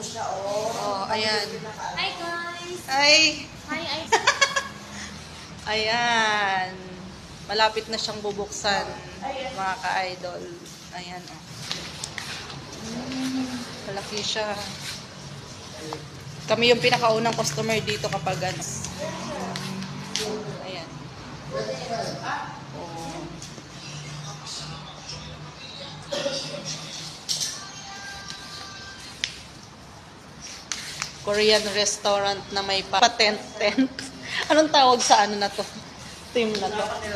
Oh, ayan. Hi guys! Ay! Hi, Ayan. Malapit na siyang bubuksan, mga ka-idol. Ayan, oh. Malaki siya. Kami yung pinakaunang customer dito kapag ano. Ayan. Oh. Korean restaurant na may patent-tent. Anong tawag sa ano na to? Team na to. Ang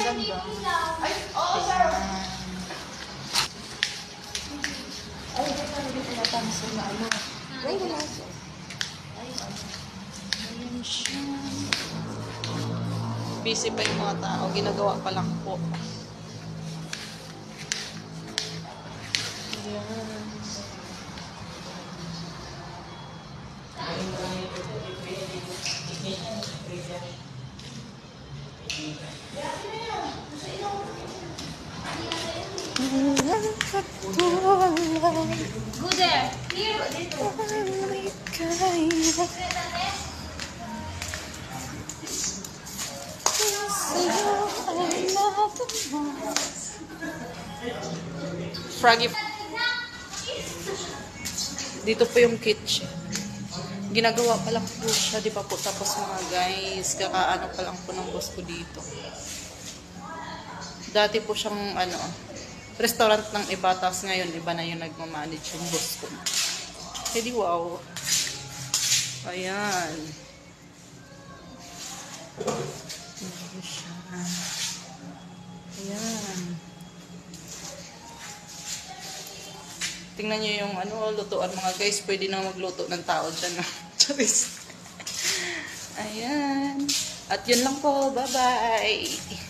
ganda. Ay, ito pa rin pinapansin na ano. Ay, wala siya. Ayan siya. Busy pa yung mga tao. Ginagawa pa lang po. Ayan. Go there! Here! Froggy. Dito po yung kitchen. Ginagawa pa lang po siya, di pa po tapos mga guys. Kakaano pa lang po ng boss ko dito. Dati po siyang ano, restaurant ng iba, tapos ngayon iba na yung nagmamanage yung boss ko. Hindi wow. Ayan. Ayan siya. Ayan. Tingnan nyo yung ano, lutuan mga guys. Pwede na magluto ng tao dyan. Charis. Ayan. At yun lang po. Bye-bye.